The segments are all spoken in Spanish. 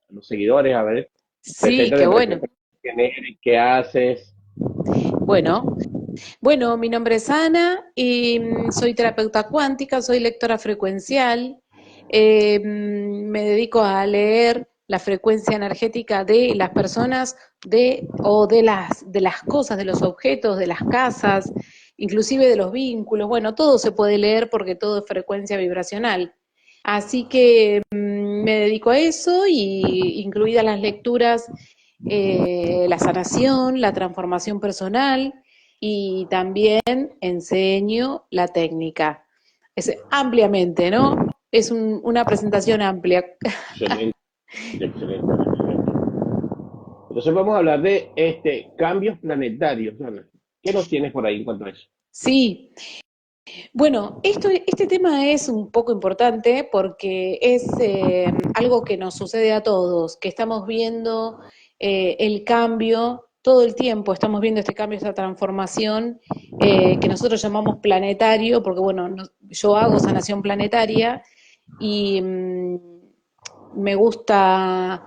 los seguidores, a ver, Sí, qué preséntate, bueno. preséntate quién eres, qué haces. Bueno, bueno, mi nombre es Ana y soy terapeuta cuántica, soy lectora frecuencial. Me dedico a leer la frecuencia energética de las personas, de las cosas, de los objetos, de las casas, inclusive de los vínculos. Bueno, todo se puede leer porque todo es frecuencia vibracional. Así que me dedico a eso y incluidas las lecturas, la sanación, la transformación personal y también enseño la técnica. Es ampliamente, ¿no? Es una presentación amplia. Excelente, excelente, excelente. Entonces vamos a hablar de cambios planetarios, Ana. ¿Qué nos tienes por ahí en cuanto a eso? Sí, bueno, este tema es un poco importante porque es algo que nos sucede a todos, que estamos viendo el cambio todo el tiempo, estamos viendo este cambio, esta transformación que nosotros llamamos planetario, porque bueno, yo hago sanación planetaria y me gusta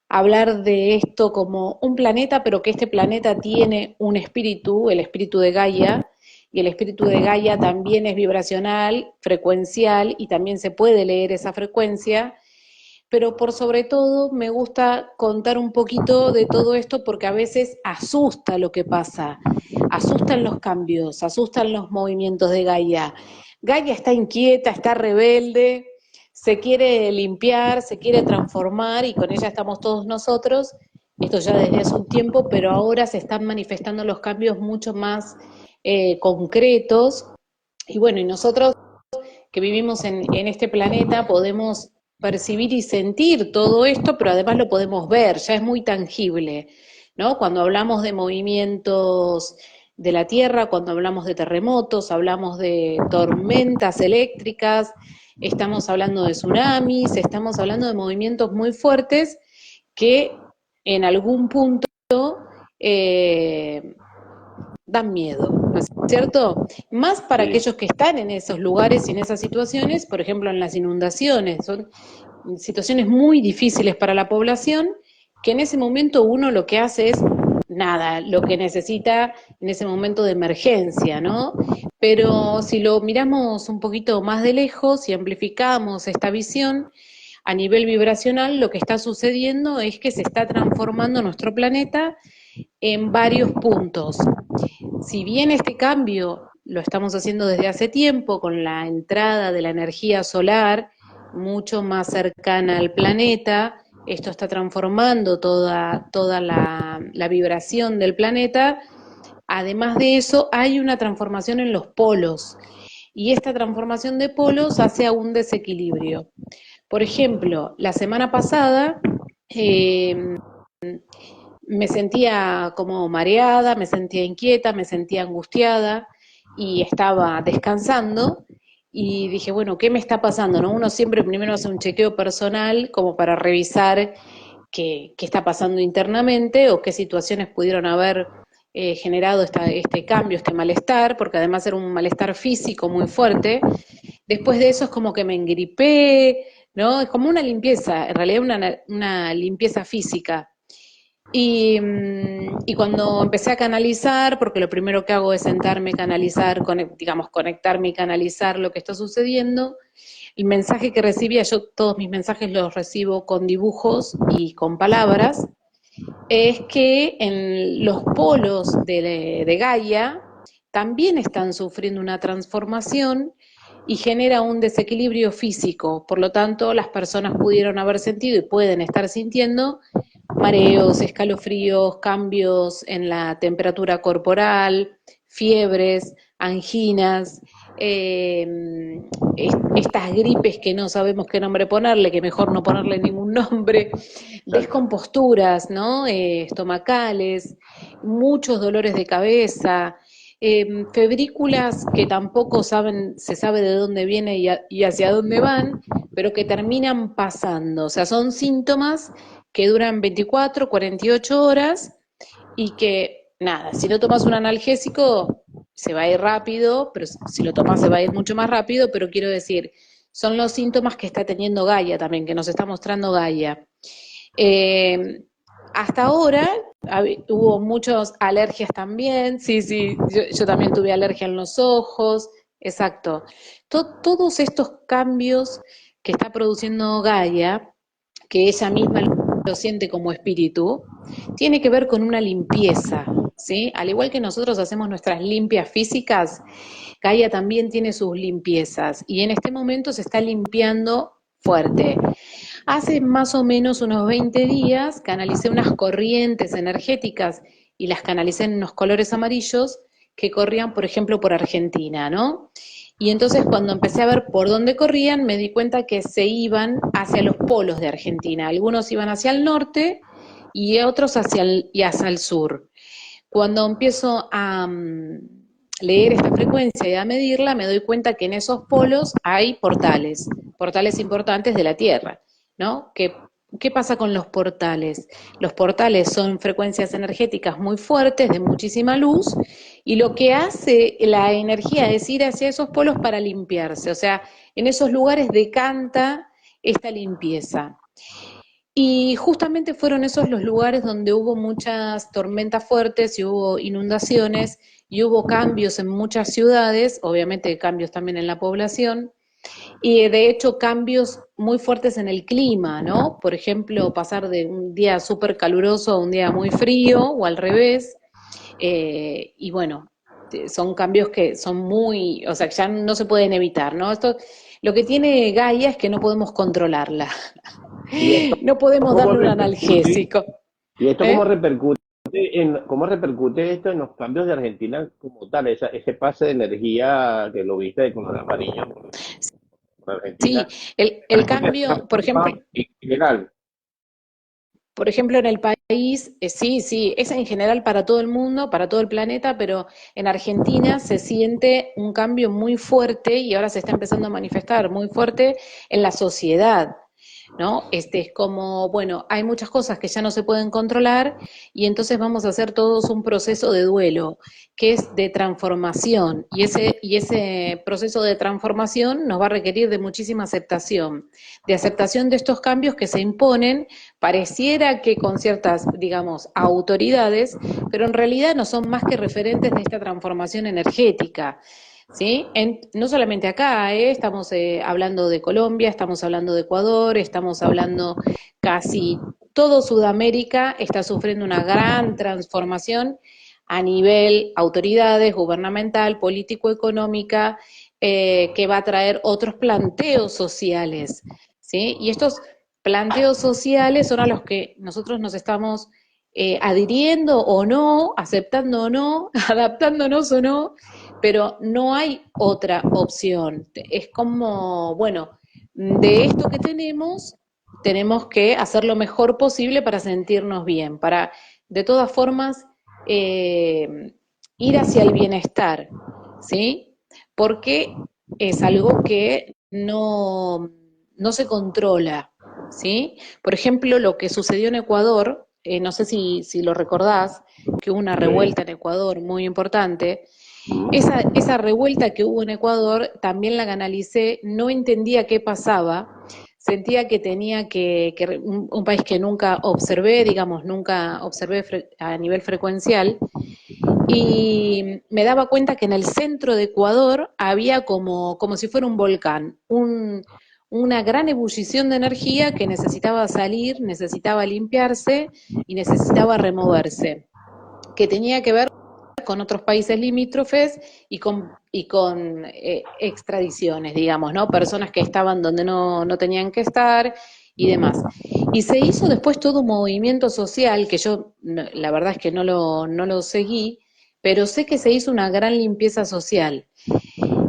hablar de esto como un planeta, pero que este planeta tiene un espíritu, el espíritu de Gaia, y el espíritu de Gaia también es vibracional, frecuencial, y también se puede leer esa frecuencia, pero por sobre todo me gusta contar un poquito de todo esto porque a veces asusta lo que pasa, asustan los cambios, asustan los movimientos de Gaia. Gaia está inquieta, está rebelde, se quiere limpiar, se quiere transformar y con ella estamos todos nosotros. Esto ya desde hace un tiempo, pero ahora se están manifestando los cambios mucho más concretos. Y bueno, y nosotros que vivimos en este planeta podemos percibir y sentir todo esto, pero además lo podemos ver, ya es muy tangible, ¿no? Cuando hablamos de movimientos de la Tierra, cuando hablamos de terremotos, hablamos de tormentas eléctricas, estamos hablando de tsunamis, estamos hablando de movimientos muy fuertes que en algún punto eh, dan miedo, ¿no es cierto? Más para Sí. aquellos que están en esos lugares y en esas situaciones, por ejemplo en las inundaciones, son situaciones muy difíciles para la población, que en ese momento uno lo que hace es nada, lo que necesita en ese momento de emergencia, ¿no? Pero si lo miramos un poquito más de lejos y amplificamos esta visión, a nivel vibracional lo que está sucediendo es que se está transformando nuestro planeta en varios puntos. Si bien este cambio lo estamos haciendo desde hace tiempo con la entrada de la energía solar mucho más cercana al planeta, esto está transformando toda la vibración del planeta. Además de eso, hay una transformación en los polos y esta transformación de polos hace a un desequilibrio. Por ejemplo, la semana pasada eh, me sentía como mareada, me sentía inquieta, me sentía angustiada y estaba descansando y dije, bueno, ¿qué me está pasando? ¿No? Uno siempre primero hace un chequeo personal como para revisar qué está pasando internamente o qué situaciones pudieron haber generado este cambio, este malestar, porque además era un malestar físico muy fuerte. Después de eso es como que me engripé, ¿no? Es como una limpieza, en realidad una limpieza física. Y cuando empecé a canalizar, porque lo primero que hago es sentarme, canalizar, digamos, conectarme y canalizar lo que está sucediendo, el mensaje que recibía, yo todos mis mensajes los recibo con dibujos y con palabras, es que en los polos de Gaia también están sufriendo una transformación y genera un desequilibrio físico. Por lo tanto, las personas pudieron haber sentido y pueden estar sintiendo mareos, escalofríos, cambios en la temperatura corporal, fiebres, anginas, estas gripes que no sabemos qué nombre ponerle, que mejor no ponerle ningún nombre, Exacto. descomposturas, ¿no? Estomacales, muchos dolores de cabeza, febrículas que tampoco se sabe de dónde viene y hacia dónde van, pero que terminan pasando. O sea, son síntomas que duran 24, 48 horas y que, nada, si no tomas un analgésico se va a ir rápido, pero si lo tomas se va a ir mucho más rápido, pero quiero decir, son los síntomas que está teniendo Gaia también, que nos está mostrando Gaia. Eh, Hasta ahora hubo muchas alergias también, sí, sí, yo también tuve alergia en los ojos, exacto. Todos estos cambios que está produciendo Gaia, que ella misma lo siente como espíritu, tiene que ver con una limpieza, ¿sí? Al igual que nosotros hacemos nuestras limpias físicas, Gaia también tiene sus limpiezas y en este momento se está limpiando fuerte. Hace más o menos unos 20 días canalicé unas corrientes energéticas y las canalicé en unos colores amarillos que corrían, por ejemplo, por Argentina, ¿no? Y entonces cuando empecé a ver por dónde corrían, me di cuenta que se iban hacia los polos de Argentina. Algunos iban hacia el norte y otros hacia el sur. Cuando empiezo a leer esta frecuencia y a medirla, me doy cuenta que en esos polos hay portales, portales importantes de la Tierra, ¿no? ¿Qué pasa con los portales? Los portales son frecuencias energéticas muy fuertes, de muchísima luz, y lo que hace la energía es ir hacia esos polos para limpiarse, o sea, en esos lugares decanta esta limpieza. Y justamente fueron esos los lugares donde hubo muchas tormentas fuertes y hubo inundaciones y hubo cambios en muchas ciudades, obviamente cambios también en la población, y de hecho cambios muy fuertes en el clima, ¿no? Por ejemplo, pasar de un día súper caluroso a un día muy frío o al revés, y bueno, son cambios que son muy, o sea, ya no se pueden evitar, ¿no? Esto, lo que tiene Gaia es que no podemos controlarla. ¿Y esto No podemos cómo darle un repercute? analgésico. ¿Y esto ¿Eh? cómo repercute esto en los cambios de Argentina como tal? Ese pase de energía que lo viste de color amarillo por Sí, Argentina, el cambio, ilegal. por ejemplo, en el país, sí, sí, es en general para todo el mundo, para todo el planeta, pero en Argentina se siente un cambio muy fuerte y ahora se está empezando a manifestar muy fuerte en la sociedad. ¿No? Este es como, bueno, hay muchas cosas que ya no se pueden controlar y entonces vamos a hacer todos un proceso de duelo, que es de transformación, y ese proceso de transformación nos va a requerir de muchísima aceptación, de aceptación de estos cambios que se imponen, pareciera que con ciertas, digamos, autoridades, pero en realidad no son más que referentes de esta transformación energética. ¿Sí? No solamente acá, estamos hablando de Colombia, estamos hablando de Ecuador, estamos hablando casi todo Sudamérica está sufriendo una gran transformación a nivel autoridades, gubernamental, político-económica, que va a traer otros planteos sociales, ¿sí? Y estos planteos sociales son a los que nosotros nos estamos adhiriendo o no, aceptando o no, adaptándonos o no, pero no hay otra opción. Es como, bueno, de esto que tenemos que hacer lo mejor posible para sentirnos bien, para de todas formas ir hacia el bienestar, ¿sí? Porque es algo que no se controla, ¿sí? Por ejemplo, lo que sucedió en Ecuador, no sé si lo recordás, que hubo una Sí. revuelta en Ecuador muy importante, Mm. esa revuelta que hubo en Ecuador también la canalicé, no entendía qué pasaba, sentía que tenía un país que nunca observé, digamos, nunca observé a nivel frecuencial, y me daba cuenta que en el centro de Ecuador había como si fuera un volcán, una gran ebullición de energía que necesitaba salir, necesitaba limpiarse y necesitaba removerse, que tenía que ver con otros países limítrofes y con extradiciones, digamos, ¿no? Personas que estaban donde no tenían que estar y demás. Y se hizo después todo un movimiento social que yo, la verdad es que no lo seguí, pero sé que se hizo una gran limpieza social.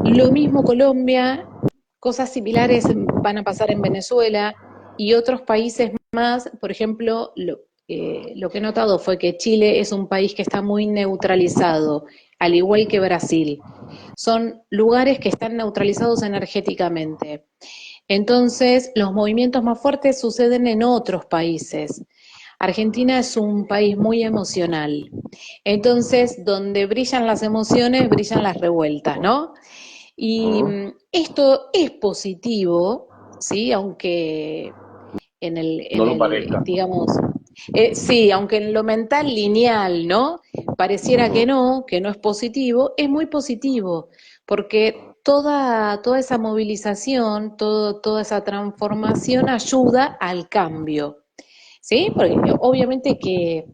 Lo mismo Colombia, cosas similares van a pasar en Venezuela y otros países más, por ejemplo, lo que he notado fue que Chile es un país que está muy neutralizado, al igual que Brasil. Son lugares que están neutralizados energéticamente. Entonces, los movimientos más fuertes suceden en otros países. Argentina es un país muy emocional. Entonces, donde brillan las emociones, brillan las revueltas, ¿no? Y Mm, esto es positivo, ¿sí? Aunque no lo parezca. digamos, sí, aunque en lo mental lineal, ¿no? Pareciera Ujú. que no es positivo, es muy positivo, porque toda esa movilización, toda esa transformación ayuda al cambio, ¿sí? Porque obviamente que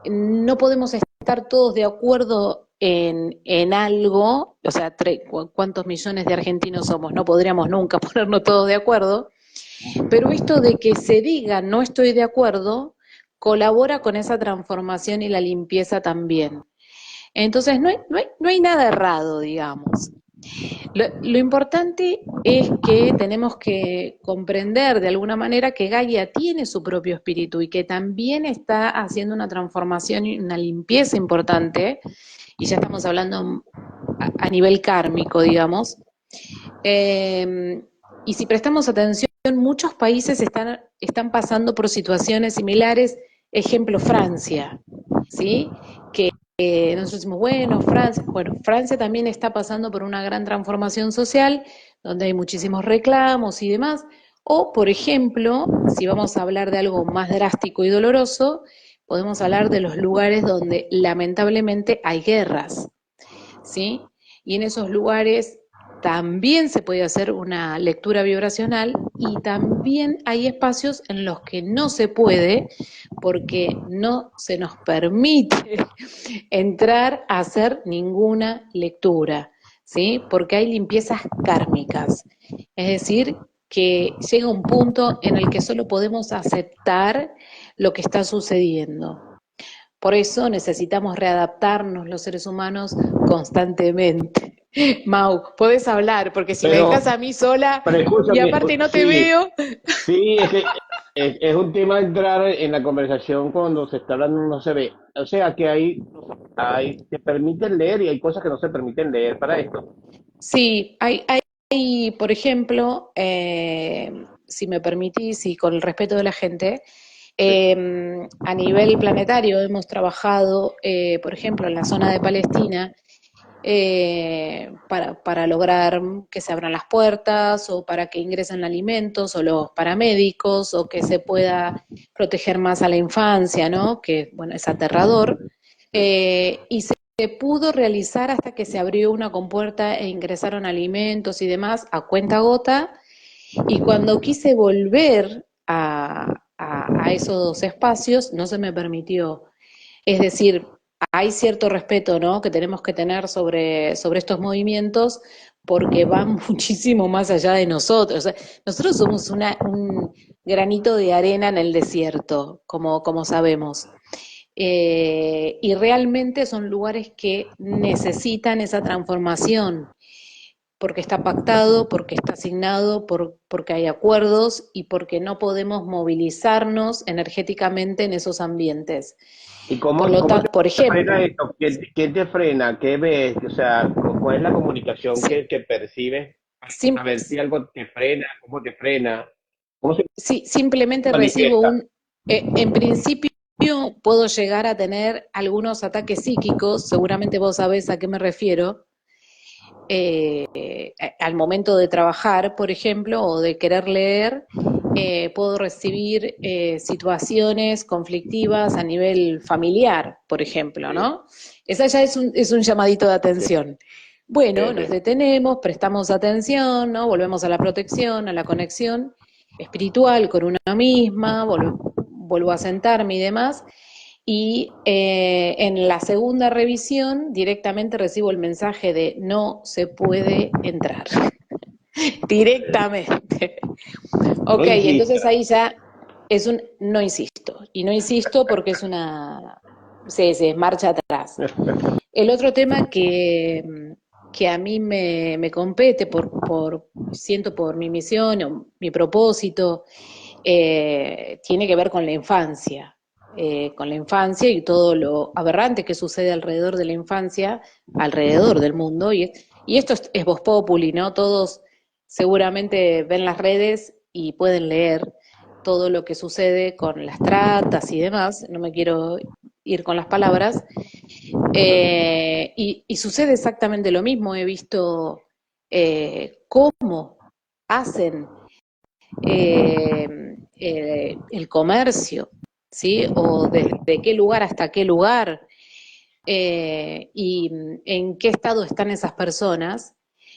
no podemos estar todos de acuerdo en algo, o sea, cuántos millones de argentinos somos, no podríamos nunca ponernos todos de acuerdo, pero esto de que se diga no estoy de acuerdo colabora con esa transformación y la limpieza también. Entonces no hay nada errado, digamos. Lo importante es que tenemos que comprender de alguna manera que Gaia tiene su propio espíritu y que también está haciendo una transformación y una limpieza importante, y ya estamos hablando a nivel kármico, digamos. Eh, y si prestamos atención, muchos países están pasando por situaciones similares, ejemplo Francia, ¿sí? Nosotros decimos, bueno, Francia también está pasando por una gran transformación social, donde hay muchísimos reclamos y demás. O, por ejemplo, si vamos a hablar de algo más drástico y doloroso, podemos hablar de los lugares donde lamentablemente hay guerras, ¿sí? Y en esos lugares también se puede hacer una lectura vibracional y también hay espacios en los que no se puede porque no se nos permite entrar a hacer ninguna lectura, ¿sí? Porque hay limpiezas kármicas. Es decir, que llega un punto en el que solo podemos aceptar lo que está sucediendo. Por eso necesitamos readaptarnos los seres humanos constantemente. Mau, podés hablar, porque si me dejas Pero, a mí sola pero y escúchame, aparte no te sí, veo. sí, es que es un tema entrar en la conversación cuando se está hablando no se ve. O sea que se permiten leer y hay cosas que no se permiten leer para esto. Sí, hay por ejemplo, si me permitís y con el respeto de la gente, a nivel planetario hemos trabajado, por ejemplo, en la zona de Palestina, para lograr que se abran las puertas o para que ingresen alimentos o los paramédicos o que se pueda proteger más a la infancia, ¿no? Que, bueno, es aterrador. Y se pudo realizar hasta que se abrió una compuerta e ingresaron alimentos y demás a cuenta gota. Y cuando quise volver a esos espacios, no se me permitió. Es decir, hay cierto respeto, ¿no? Que tenemos que tener sobre estos movimientos porque van muchísimo más allá de nosotros. O sea, nosotros somos un granito de arena en el desierto, como sabemos. Y realmente son lugares que necesitan esa transformación porque está pactado, porque está asignado, porque hay acuerdos y porque no podemos movilizarnos energéticamente en esos ambientes. ¿Y Por lo cómo tanto, por se frena ejemplo, esto? ¿Qué te frena? ¿Qué ves? O sea, ¿cuál es la comunicación si, que percibes sim- para ver si algo te frena, cómo te frena, cómo se simplemente recibo manifiesta? en principio puedo llegar a tener algunos ataques psíquicos, seguramente vos sabés a qué me refiero, al momento de trabajar, por ejemplo, o de querer leer, puedo recibir situaciones conflictivas a nivel familiar, por ejemplo, Sí, ¿no? Esa ya es un llamadito de ok, atención. Bueno, nos ok. detenemos, prestamos atención, ¿no? Volvemos a la protección, a la conexión espiritual con una misma, vuelvo a sentarme y demás, y en la segunda revisión directamente recibo el mensaje de no se puede entrar. Directamente. No Ok, entonces insista. ahí ya es un no insisto. Y no insisto porque es una... se marcha atrás. El otro tema que a mí me compete siento por mi misión o mi propósito, tiene que ver con la infancia y todo lo aberrante que sucede alrededor de la infancia, alrededor del mundo. Y esto es Vox Populi, ¿no? Todos seguramente ven las redes y pueden leer todo lo que sucede con las tratas y demás. No me quiero ir con las palabras. Y sucede exactamente lo mismo. He visto cómo hacen el comercio, ¿sí? O desde qué lugar hasta qué lugar, y en qué estado están esas personas,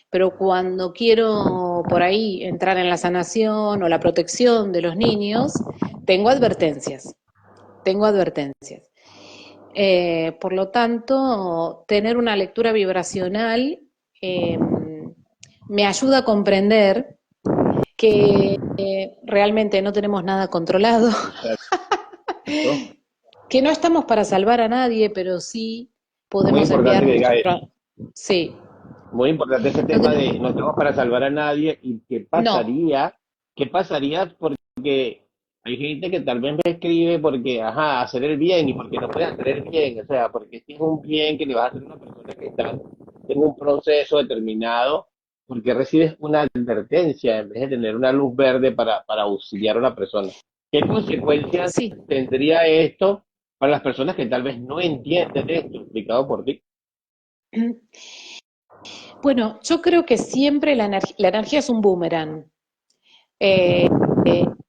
pero cuando quiero por ahí entrar en la sanación o la protección de los niños, tengo advertencias, tengo advertencias. Por lo tanto, tener una lectura vibracional eh, me ayuda a comprender que realmente no tenemos nada controlado, Exacto. que no estamos para salvar a nadie, pero sí Muy podemos importante enviar que diga nuestro... eso. Sí, Muy importante ese no, tema de no estamos para salvar a nadie y no, qué pasaría porque hay gente que tal vez me escribe porque, ajá, hacer el bien y porque no puede hacer el bien, o sea, porque si es un bien que le vas a hacer a una persona que está en un proceso determinado, porque recibes una advertencia en vez de tener una luz verde para auxiliar a una persona. ¿Qué consecuencias sí. tendría esto para las personas que tal vez no entienden esto explicado por ti? Bueno, yo creo que siempre la energía es un boomerang. Eh,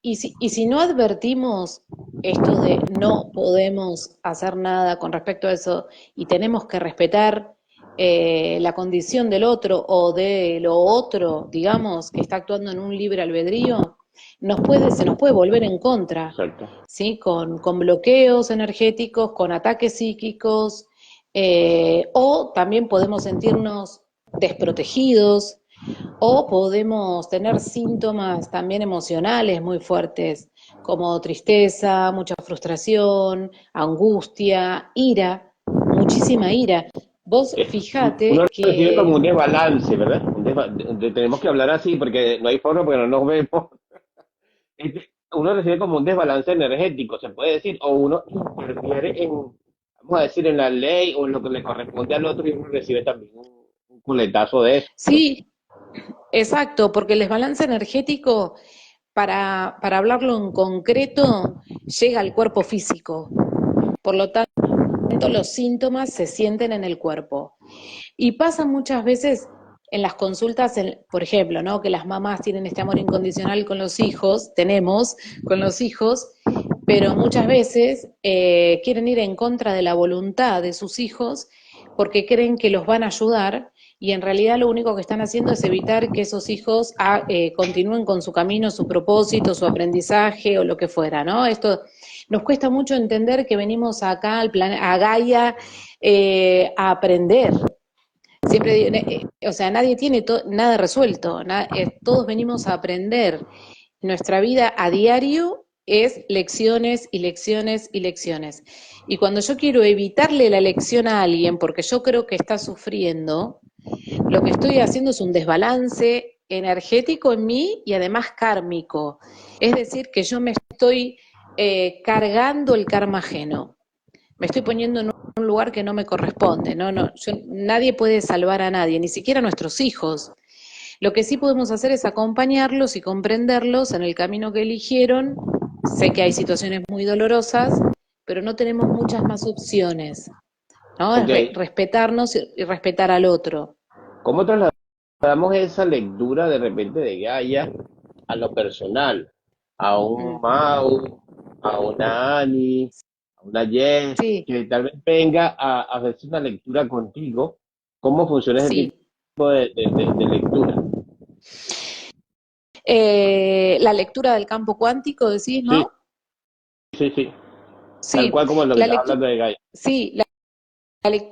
y si no advertimos esto de no podemos hacer nada con respecto a eso y tenemos que respetar la condición del otro o de lo otro, digamos, que está actuando en un libre albedrío, se nos puede volver en contra, Exacto. ¿sí? Con bloqueos energéticos, con ataques psíquicos, o también podemos sentirnos desprotegidos, o podemos tener síntomas también emocionales muy fuertes, como tristeza, mucha frustración, angustia, ira, muchísima ira. Vos Uno fíjate recibe como que un desbalance, ¿verdad? Tenemos que hablar así porque no hay forma porque no nos vemos. Uno recibe como un desbalance energético, se puede decir, o uno interfiere en, vamos a decir, en la ley o en lo que le corresponde al otro y uno recibe también un culetazo de eso. sí, exacto, porque el desbalance energético, para hablarlo en concreto, llega al cuerpo físico. Por lo tanto, los síntomas se sienten en el cuerpo. Y pasa muchas veces en las consultas, por ejemplo, ¿no? Que las mamás tienen este amor incondicional con los hijos, tenemos con los hijos, pero muchas veces quieren ir en contra de la voluntad de sus hijos porque creen que los van a ayudar y en realidad lo único que están haciendo es evitar que esos hijos continúen con su camino, su propósito, su aprendizaje o lo que fuera, ¿no? Esto nos cuesta mucho entender que venimos acá a Gaia a aprender. Siempre digo, o sea, nadie tiene nada resuelto, todos venimos a aprender. Nuestra vida a diario es lecciones y lecciones y lecciones. Y cuando yo quiero evitarle la lección a alguien porque yo creo que está sufriendo, lo que estoy haciendo es un desbalance energético en mí y además kármico. Es decir, que yo me estoy cargando el karma ajeno. Me estoy poniendo en un lugar que no me corresponde. Nadie puede salvar a nadie, ni siquiera a nuestros hijos. Lo que sí podemos hacer es acompañarlos y comprenderlos en el camino que eligieron. Sé que hay situaciones muy dolorosas, pero no tenemos muchas más opciones, ¿no? Es Ok, respetarnos y respetar al otro. ¿cómo trasladamos esa lectura de repente de Gaia a lo personal? A un Mm, Mau, a una Ani, a una Jess, sí, que tal vez venga a hacer una lectura contigo. ¿Cómo funciona ese tipo sí. de lectura? La lectura del campo cuántico, decís, Sí, ¿no? sí, sí. Tal Sí, cual como lo que la estás lectura, hablando de Gaia. sí,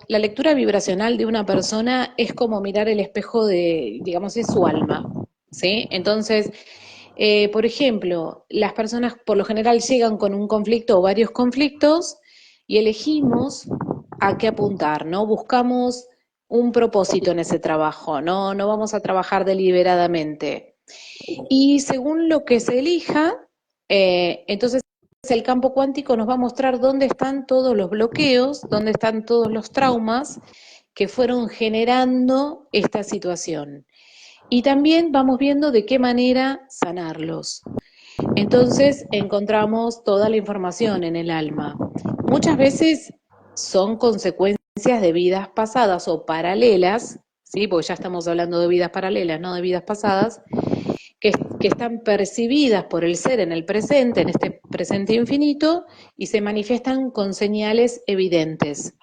la lectura vibracional de una persona es como mirar el espejo de, digamos, es su alma, ¿sí? Entonces, por ejemplo, las personas por lo general llegan con un conflicto o varios conflictos y elegimos a qué apuntar, ¿no? Buscamos un propósito en ese trabajo, ¿no? No vamos a trabajar deliberadamente. Y según lo que se elija, entonces el campo cuántico nos va a mostrar dónde están todos los bloqueos, dónde están todos los traumas que fueron generando esta situación. Y también vamos viendo de qué manera sanarlos. Entonces encontramos toda la información en el alma. Muchas veces son consecuencias de vidas pasadas o paralelas, ¿sí? Porque ya estamos hablando de vidas paralelas, no de vidas pasadas, que están percibidas por el ser en el presente, en este presente infinito, y se manifiestan con señales evidentes.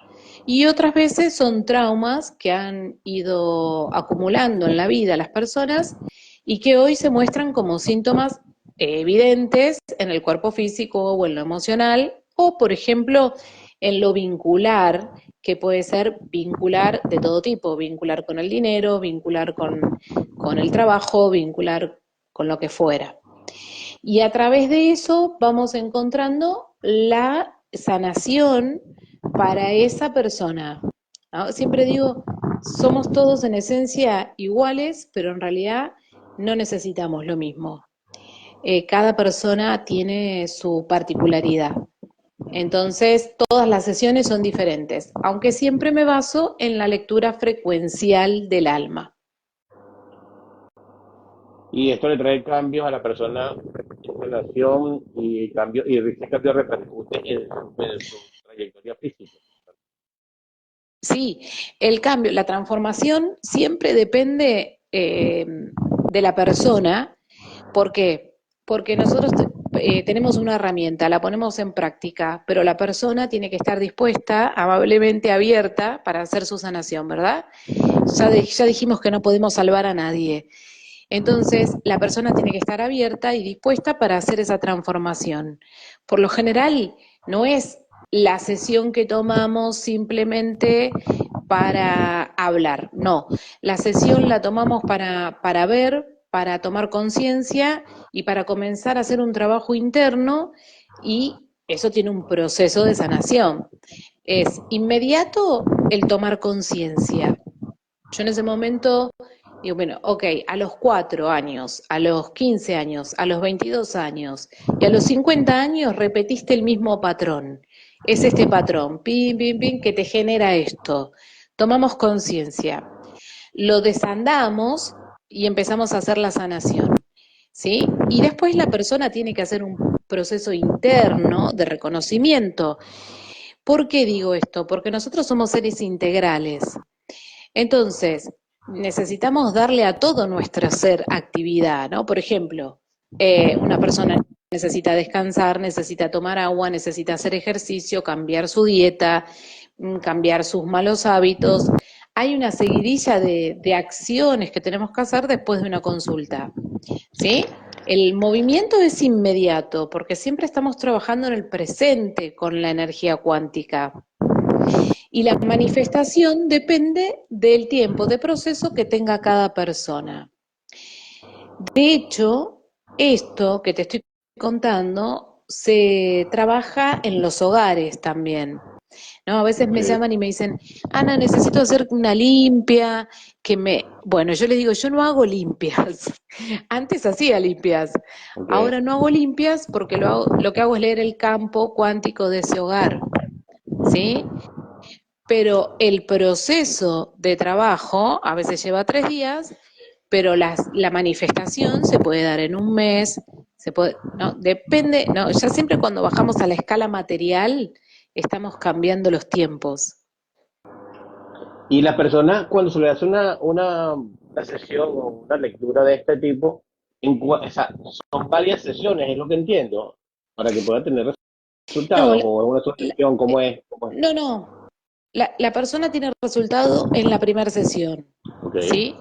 Y otras veces son traumas que han ido acumulando en la vida las personas y que hoy se muestran como síntomas evidentes en el cuerpo físico o en lo emocional, o por ejemplo en lo vincular, que puede ser vincular de todo tipo, vincular con el dinero, vincular con el trabajo, vincular con lo que fuera. Y a través de eso vamos encontrando la sanación para esa persona, ¿no? Siempre digo, somos todos en esencia iguales, pero en realidad no necesitamos lo mismo. Cada persona tiene su particularidad. Entonces, todas las sesiones son diferentes, aunque siempre me baso en la lectura frecuencial del alma. Y esto le trae cambios a la persona en relación y ese cambio repercute en su trayectoria física. Sí, el cambio, la transformación siempre depende de la persona. ¿Por qué? Porque nosotros tenemos una herramienta, la ponemos en práctica, pero la persona tiene que estar dispuesta, amablemente abierta para hacer su sanación, ¿verdad? Ya dijimos que no podemos salvar a nadie. Entonces, la persona tiene que estar abierta y dispuesta para hacer esa transformación. Por lo general, no es la sesión que tomamos simplemente para hablar, no. La sesión la tomamos para ver, para tomar conciencia y para comenzar a hacer un trabajo interno, y eso tiene un proceso de sanación. Es inmediato el tomar conciencia. Yo en ese momento digo, bueno, ok, a los 4 años, a los 15 años, a los 22 años y a los 50 años repetiste el mismo patrón. Es este patrón, pim, pim, pim, que te genera esto. Tomamos conciencia, lo desandamos y empezamos a hacer la sanación, ¿sí? Y después la persona tiene que hacer un proceso interno de reconocimiento. ¿Por qué digo esto? Porque nosotros somos seres integrales. Entonces, necesitamos darle a todo nuestro ser actividad, ¿no? Por ejemplo, una persona necesita descansar, necesita tomar agua, necesita hacer ejercicio, cambiar su dieta, cambiar sus malos hábitos. Hay una seguidilla de acciones que tenemos que hacer después de una consulta, ¿sí? El movimiento es inmediato porque siempre estamos trabajando en el presente con la energía cuántica. Y la manifestación depende del tiempo de proceso que tenga cada persona. De hecho, esto que te estoy contando se trabaja en los hogares también, ¿no? A veces me Ok, llaman y me dicen, Ana, necesito hacer una limpia, Bueno, yo les digo, yo no hago limpias. Antes hacía limpias. ok. Ahora no hago limpias porque lo que hago es leer el campo cuántico de ese hogar, ¿sí? Pero el proceso de trabajo a veces lleva 3 días, pero la manifestación se puede dar en un mes, no, depende, no, ya siempre cuando bajamos a la escala material estamos cambiando los tiempos. Y la persona, cuando se le hace una sesión o una lectura de este tipo, o sea, son varias sesiones, es lo que entiendo, para que pueda tener No, resultados, o es una sola sesión, ¿cómo es? ¿Cómo es? no. La persona tiene resultado en la primera sesión, Ok. ¿sí?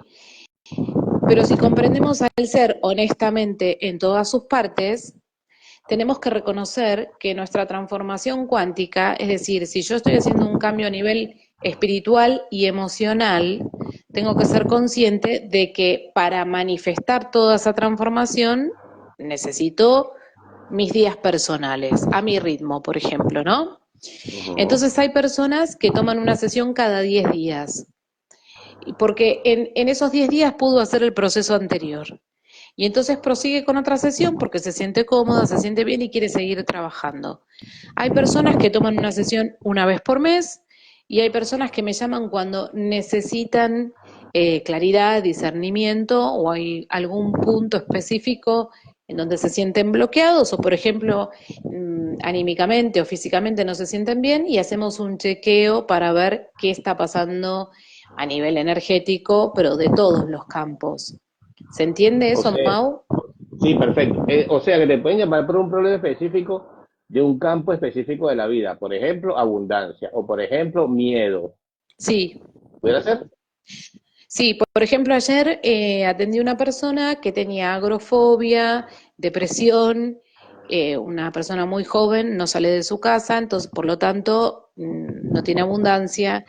Pero si comprendemos al ser honestamente en todas sus partes, tenemos que reconocer que nuestra transformación cuántica, es decir, si yo estoy haciendo un cambio a nivel espiritual y emocional, tengo que ser consciente de que para manifestar toda esa transformación necesito mis días personales, a mi ritmo, por ejemplo, ¿no? Ujú. Entonces hay personas que toman una sesión cada 10 días, porque en esos 10 días pudo hacer el proceso anterior. Y entonces prosigue con otra sesión porque se siente cómoda, se siente bien y quiere seguir trabajando. Hay personas que toman una sesión una vez por mes y hay personas que me llaman cuando necesitan claridad, discernimiento, o hay algún punto específico en donde se sienten bloqueados o, por ejemplo, anímicamente o físicamente no se sienten bien, y hacemos un chequeo para ver qué está pasando a nivel energético, pero de todos los campos. ¿Se entiende O eso, sea, Mau? sí, perfecto. O sea, que te pueden llamar por un problema específico de un campo específico de la vida. Por ejemplo, abundancia. O por ejemplo, miedo. Sí, ¿Pudiera ser? sí, por ejemplo, ayer atendí a una persona que tenía agrofobia, depresión, una persona muy joven, no sale de su casa, entonces por lo tanto no tiene abundancia,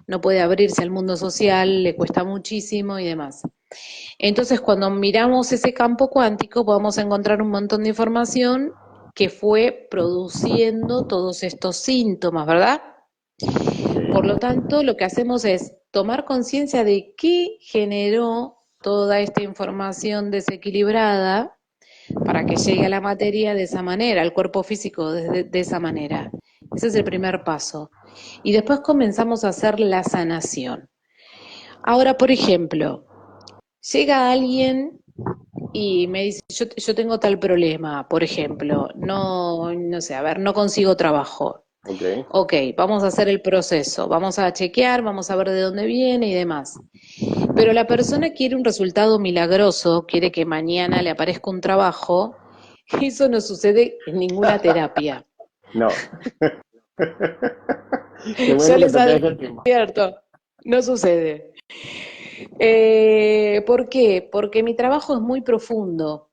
no puede abrirse al mundo social, le cuesta muchísimo y demás. Entonces, cuando miramos ese campo cuántico, podemos encontrar un montón de información que fue produciendo todos estos síntomas, ¿verdad? Por Ok. lo tanto, lo que hacemos es tomar conciencia de qué generó toda esta información desequilibrada para que llegue a la materia de esa manera, al cuerpo físico de esa manera. Ese es el primer paso. Y después comenzamos a hacer la sanación. Ahora, por ejemplo, llega alguien y me dice, yo tengo tal problema, por ejemplo, no sé, a ver, no consigo trabajo. Ok. Ok, vamos a hacer el proceso, vamos a chequear, vamos a ver de dónde viene y demás. Pero la persona quiere un resultado milagroso, quiere que mañana le aparezca un trabajo, eso no sucede en ninguna terapia. No. Qué Ya bueno que les toques ese tema. advierto, no sucede. ¿Por qué? Porque mi trabajo es muy profundo,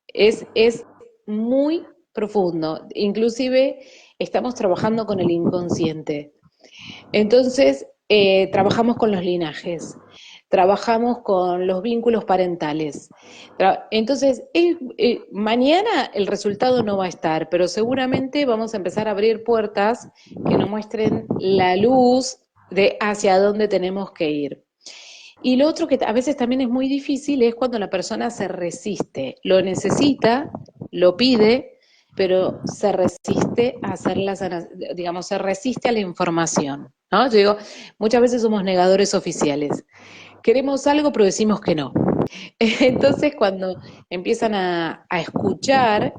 es muy profundo. Inclusive estamos trabajando con el inconsciente. Entonces, trabajamos con los linajes, trabajamos con los vínculos parentales. Entonces, mañana el resultado no va a estar, pero seguramente vamos a empezar a abrir puertas que nos muestren la luz de hacia dónde tenemos que ir. Y lo otro que a veces también es muy difícil es cuando la persona se resiste, lo necesita, lo pide, pero se resiste a hacer digamos, se resiste a la información, ¿no? Yo digo, muchas veces somos negadores oficiales. Queremos algo, pero decimos que no. Entonces, cuando empiezan a escuchar,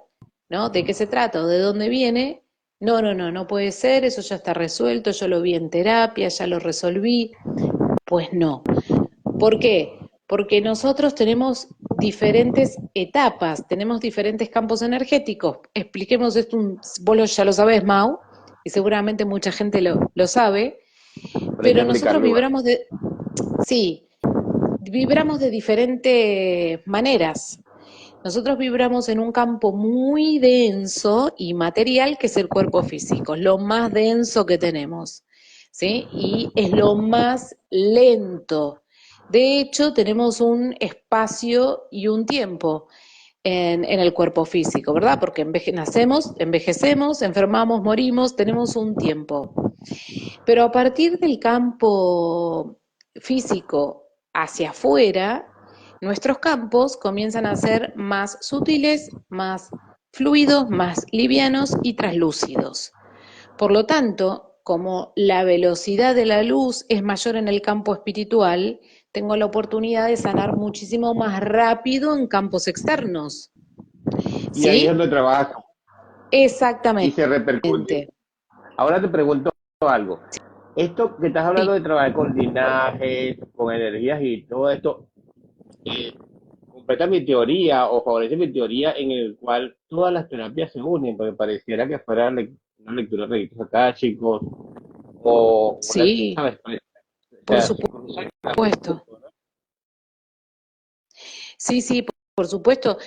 ¿no? ¿De qué se trata o de dónde viene? No puede ser, eso ya está resuelto, yo lo vi en terapia, ya lo resolví. Pues no. ¿Por qué? Porque nosotros tenemos diferentes etapas, tenemos diferentes campos energéticos. Expliquemos esto, vos ya lo sabés, Mau, y seguramente mucha gente lo sabe, Pero hay que pero nosotros explicarlo igual. sí, vibramos de diferentes maneras. Nosotros vibramos en un campo muy denso y material que es el cuerpo físico, lo más denso que tenemos, ¿sí? Y es lo más lento. De hecho, tenemos un espacio y un tiempo en el cuerpo físico, ¿verdad? Porque nacemos, envejecemos, enfermamos, morimos, tenemos un tiempo. Pero a partir del campo físico hacia afuera, nuestros campos comienzan a ser más sutiles, más fluidos, más livianos y translúcidos. Por lo tanto, como la velocidad de la luz es mayor en el campo espiritual, tengo la oportunidad de sanar muchísimo más rápido en campos externos. Y ahí es ¿Sí? donde trabajas y se repercute. Exactamente. Ahora te pregunto algo. Esto que estás hablando Sí. de trabajar con linajes, con energías y todo esto, eh, completa mi teoría o favorece mi teoría en el cual todas las terapias se unen, porque pareciera que fuera una lectura de registros acá, chicos, o una, Sí, ¿sabes? O por sea, se cruzan en algún supuesto. punto, ¿no? Sí, sí, por supuesto.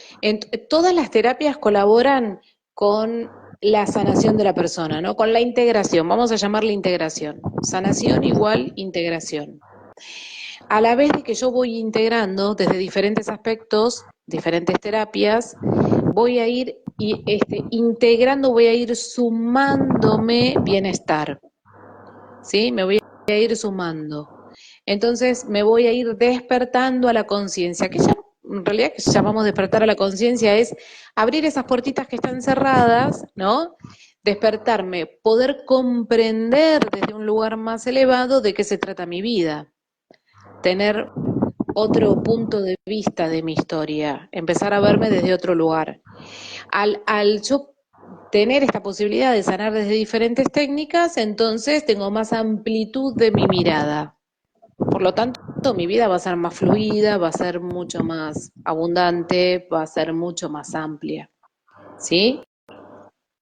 Todas las terapias colaboran con la sanación de la persona, ¿no? Con la integración, vamos a llamarla integración. Sanación igual integración. A la vez de que yo voy integrando desde diferentes aspectos, diferentes terapias, voy a ir integrando, voy a ir sumándome bienestar, ¿sí? Me voy a ir sumando. Entonces me voy a ir despertando a la conciencia, que ya en realidad que llamamos despertar a la conciencia es abrir esas puertitas que están cerradas, ¿no? Despertarme, poder comprender desde un lugar más elevado de qué se trata mi vida, tener otro punto de vista de mi historia, empezar a verme desde otro lugar. Al yo tener esta posibilidad de sanar desde diferentes técnicas, entonces tengo más amplitud de mi mirada. Por lo tanto, mi vida va a ser más fluida, va a ser mucho más abundante, va a ser mucho más amplia, ¿sí?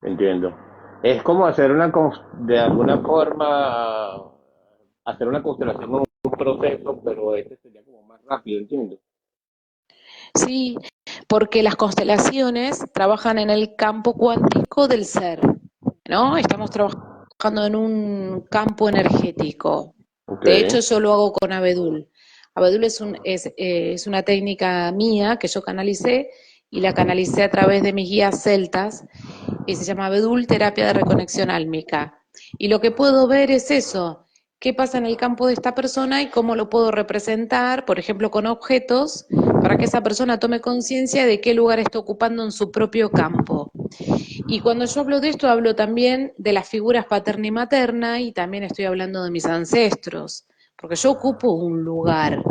Entiendo. Es como hacer de alguna forma, hacer una constelación, un proceso, pero este sería como más rápido, entiendo. Sí, porque las constelaciones trabajan en el campo cuántico del ser, ¿no? Estamos trabajando en un campo energético. Ok. De hecho, yo lo hago con abedul. Abedul es una técnica mía que yo canalicé y la canalicé a través de mis guías celtas y se llama Abedul Terapia de Reconexión Álmica. Y lo que puedo ver es eso, qué pasa en el campo de esta persona y cómo lo puedo representar, por ejemplo, con objetos, para que esa persona tome conciencia de qué lugar está ocupando en su propio campo. Y cuando yo hablo de esto, hablo también de las figuras paterna y materna y también estoy hablando de mis ancestros, porque yo ocupo un lugar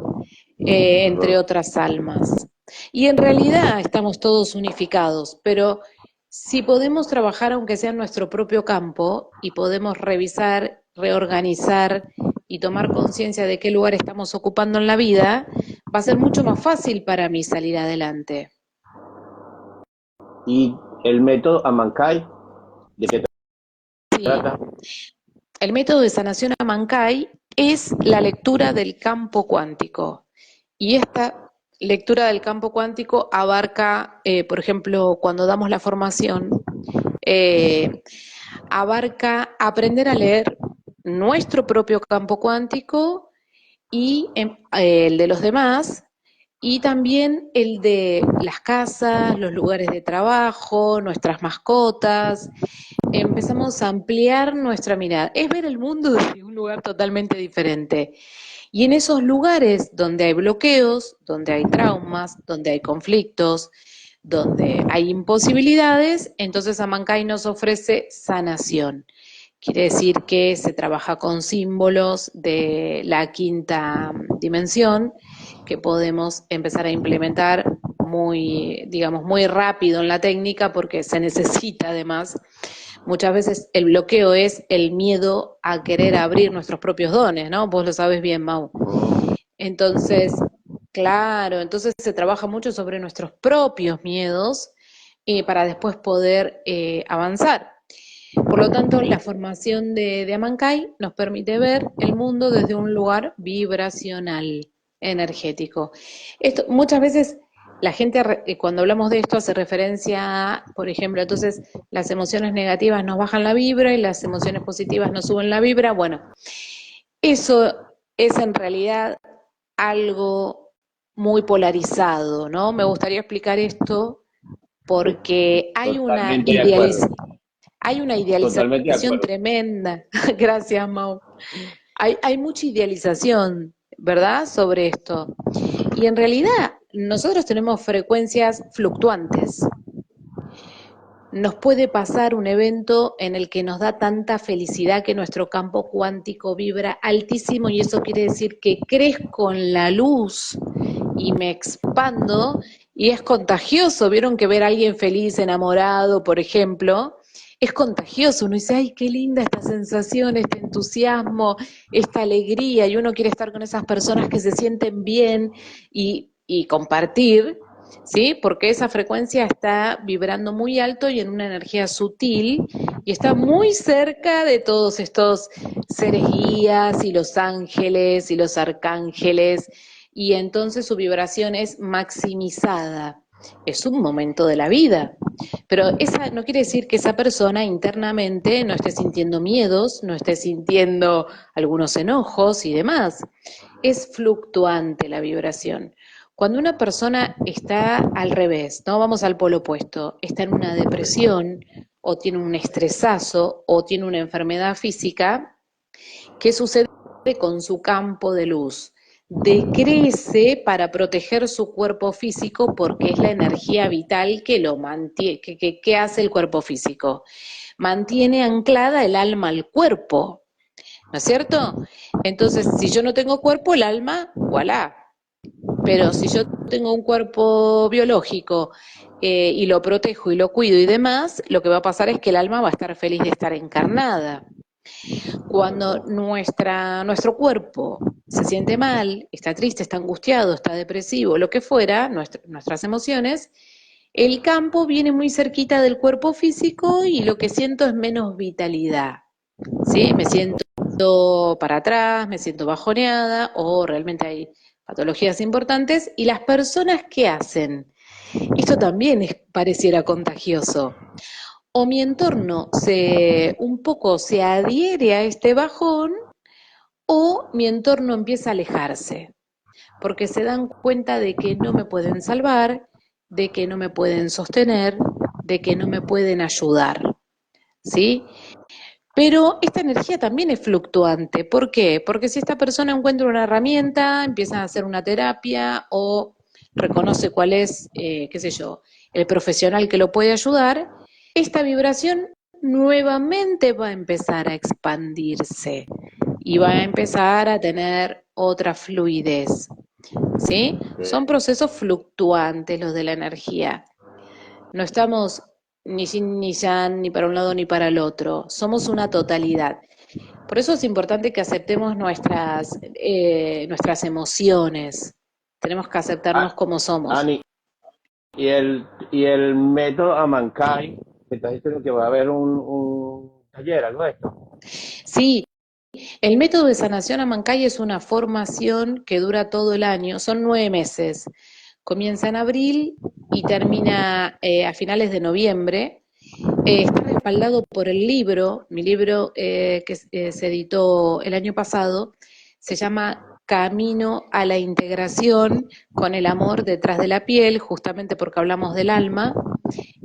entre otras almas. Y en realidad estamos todos unificados, pero si podemos trabajar aunque sea en nuestro propio campo y podemos revisar, reorganizar y tomar conciencia de qué lugar estamos ocupando en la vida, va a ser mucho más fácil para mí salir adelante. Y el método Amankai, ¿de qué Sí, trata? el método de sanación a Mankai es la lectura del campo cuántico. Y esta lectura del campo cuántico abarca, por ejemplo, cuando damos la formación, eh, abarca aprender a leer nuestro propio campo cuántico y el de los demás, y también el de las casas, los lugares de trabajo, nuestras mascotas. Empezamos a ampliar nuestra mirada. Es ver el mundo desde un lugar totalmente diferente. Y en esos lugares donde hay bloqueos, donde hay traumas, donde hay conflictos, donde hay imposibilidades, entonces Amancay nos ofrece sanación. Quiere decir que se trabaja con símbolos de la quinta dimensión que podemos empezar a implementar muy, digamos, muy rápido en la técnica porque se necesita además. Muchas veces el bloqueo es el miedo a querer abrir nuestros propios dones, ¿no? Vos lo sabes bien, Mau. Entonces, claro, entonces se trabaja mucho sobre nuestros propios miedos para después poder avanzar. Por lo tanto, la formación de Amancay nos permite ver el mundo desde un lugar vibracional, energético. Esto, muchas veces la gente cuando hablamos de esto hace referencia a, por ejemplo, entonces las emociones negativas nos bajan la vibra y las emociones positivas nos suben la vibra. Bueno, eso es en realidad algo muy polarizado, ¿no? Me gustaría explicar esto porque Totalmente de acuerdo. hay una Totalmente de idealización acuerdo. tremenda. Gracias, Mau. Hay mucha idealización, ¿verdad?, sobre esto. Y en realidad nosotros tenemos frecuencias fluctuantes. Nos puede pasar un evento en el que nos da tanta felicidad que nuestro campo cuántico vibra altísimo y eso quiere decir que crezco en la luz y me expando y es contagioso. Vieron que ver a alguien feliz, enamorado, por ejemplo, es contagioso. Uno dice, ay, qué linda esta sensación, este entusiasmo, esta alegría, y uno quiere estar con esas personas que se sienten bien y compartir. ¿Sí? Porque esa frecuencia está vibrando muy alto y en una energía sutil y está muy cerca de todos estos seres guías y los ángeles y los arcángeles y entonces su vibración es maximizada. Es un momento de la vida, pero esa no quiere decir que esa persona internamente no esté sintiendo miedos, no esté sintiendo algunos enojos y demás. Es fluctuante la vibración. Cuando una persona está al revés, no vamos al polo opuesto, está en una depresión o tiene un estresazo o tiene una enfermedad física, ¿qué sucede con su campo de luz? Decrece para proteger su cuerpo físico porque es la energía vital que lo mantiene, que hace el cuerpo físico. Mantiene anclada el alma al cuerpo, ¿no es cierto? Entonces, si yo no tengo cuerpo, el alma, voilà. Pero si yo tengo un cuerpo biológico y lo protejo y lo cuido y demás, lo que va a pasar es que el alma va a estar feliz de estar encarnada. Cuando Correcto. nuestro cuerpo se siente mal, está triste, está angustiado, está depresivo, lo que fuera, nuestras emociones, el campo viene muy cerquita del cuerpo físico y lo que siento es menos vitalidad, ¿sí? Me siento para atrás, me siento bajoneada o realmente hay patologías importantes. ¿Y las personas qué hacen? Esto también pareciera contagioso. O mi entorno un poco se adhiere a este bajón o mi entorno empieza a alejarse, porque se dan cuenta de que no me pueden salvar, de que no me pueden sostener, de que no me pueden ayudar, ¿sí? Pero esta energía también es fluctuante. ¿Por qué? Porque si esta persona encuentra una herramienta, empieza a hacer una terapia o reconoce cuál es, qué sé yo, el profesional que lo puede ayudar, esta vibración nuevamente va a empezar a expandirse y va a empezar a tener otra fluidez. ¿Sí? Son Ok. procesos fluctuantes los de la energía. No estamos ni yin ni yang, ni para un lado ni para el otro. Somos una totalidad. Por eso es importante que aceptemos nuestras emociones. Tenemos que aceptarnos Ah, como somos. Ani, y el método Amankai, me estás diciendo que va a haber un taller, algo de esto. Sí, el método de sanación Amancay es una formación que dura todo el año, son 9 meses. Comienza en abril y termina a finales de noviembre. Está respaldado por el libro, mi libro que se editó el año pasado, se llama Camino a la integración con el amor detrás de la piel, justamente porque hablamos del alma,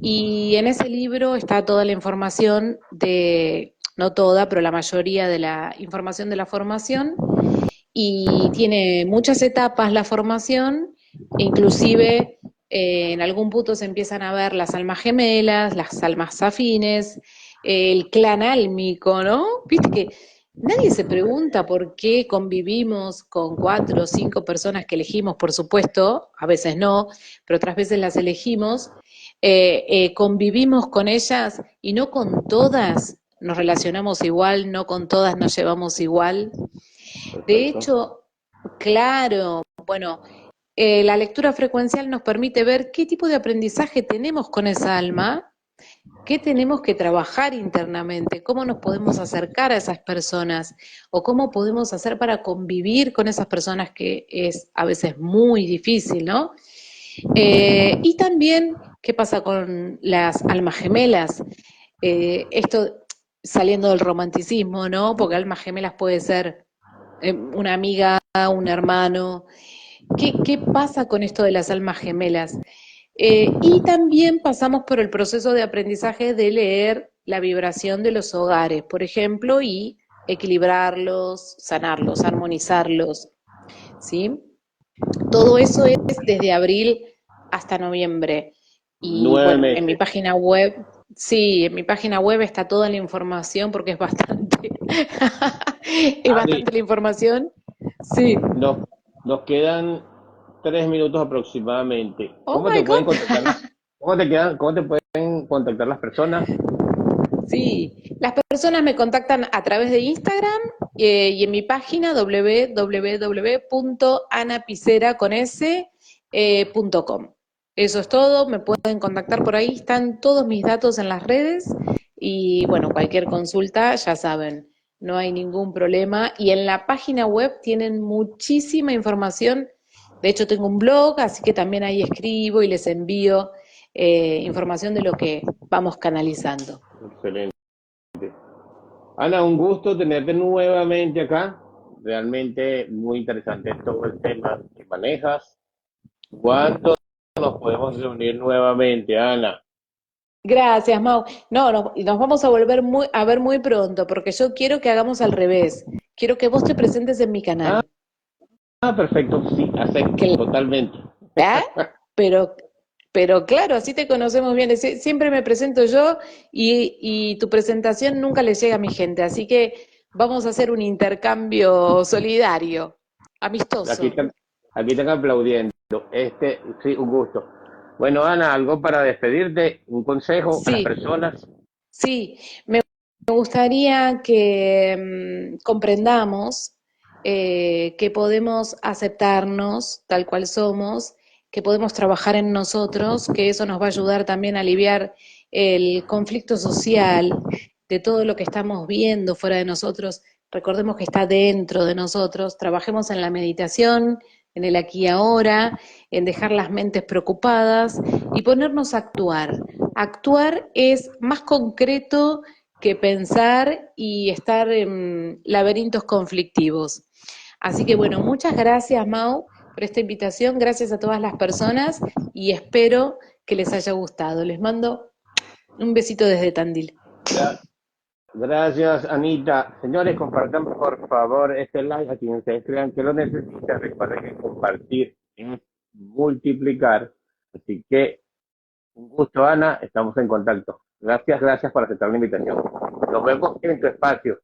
y en ese libro está toda la información no toda, pero la mayoría de la información de la formación, y tiene muchas etapas la formación, e inclusive en algún punto se empiezan a ver las almas gemelas, las almas afines, el clan álmico, ¿no? Viste que nadie se pregunta por qué convivimos con 4 o 5 personas que elegimos, por supuesto, a veces no, pero otras veces las elegimos, convivimos con ellas y no con todas nos relacionamos igual, no con todas nos llevamos igual. De Perfecto. hecho, claro, bueno, la lectura frecuencial nos permite ver qué tipo de aprendizaje tenemos con esa alma, qué tenemos que trabajar internamente, cómo nos podemos acercar a esas personas o cómo podemos hacer para convivir con esas personas que es a veces muy difícil, ¿no? Y también qué pasa con las almas gemelas. Esto saliendo del romanticismo, ¿no? Porque almas gemelas puede ser una amiga, un hermano. ¿Qué pasa con esto de las almas gemelas? Y también pasamos por el proceso de aprendizaje de leer la vibración de los hogares, por ejemplo, y equilibrarlos, sanarlos, armonizarlos, ¿sí? Todo eso es desde abril hasta noviembre. Y Nueve bueno, en mi meses. página web, sí, en mi página web está toda la información porque es bastante, es Ani, bastante la información. Sí. nos, nos quedan 3 minutos aproximadamente. Oh ¿Cómo my te pueden God. contactar cómo te pueden contactar las personas? Sí, las personas me contactan a través de Instagram y en mi página www.anapicera.com. Eso es todo, me pueden contactar por ahí, están todos mis datos en las redes y bueno, cualquier consulta, ya saben, no hay ningún problema. Y en la página web tienen muchísima información, de hecho tengo un blog, así que también ahí escribo y les envío información de lo que vamos canalizando. Excelente. Ana, un gusto tenerte nuevamente acá. Realmente muy interesante todo el tema que manejas. ¿Cuándo nos podemos reunir nuevamente, Ana? Gracias, Mau. No, nos vamos a volver a ver muy pronto, porque yo quiero que hagamos al revés. Quiero que vos te presentes en mi Ah, canal. perfecto, sí, acepto, totalmente. ¿Verdad? Pero, pero claro, así te conocemos bien. Siempre me presento yo y tu presentación nunca le llega a mi gente. Así que vamos a hacer un intercambio solidario, Aquí amistoso. están, aquí están aplaudiendo. Sí, un gusto. Bueno, Ana, algo para despedirte, un consejo a las Sí, personas. sí. Me Me gustaría que comprendamos que podemos aceptarnos tal cual somos, que podemos trabajar en nosotros, que eso nos va a ayudar también a aliviar el conflicto social de todo lo que estamos viendo fuera de nosotros. Recordemos que está dentro de nosotros. Trabajemos en la meditación, en el aquí y ahora, en dejar las mentes preocupadas y ponernos a actuar. Actuar es más concreto que pensar y estar en laberintos conflictivos. Así que bueno, muchas gracias Mau por esta invitación, gracias a todas las personas y espero que les haya gustado. Les mando un besito desde Tandil. Gra- Gracias, Anita. Señores, compartan por favor este live a quienes ustedes crean que lo necesita. Recuerden que compartir es multiplicar. Así que un gusto, Ana. Estamos en contacto. Gracias, gracias por aceptar la invitación. Nos vemos en tu espacio.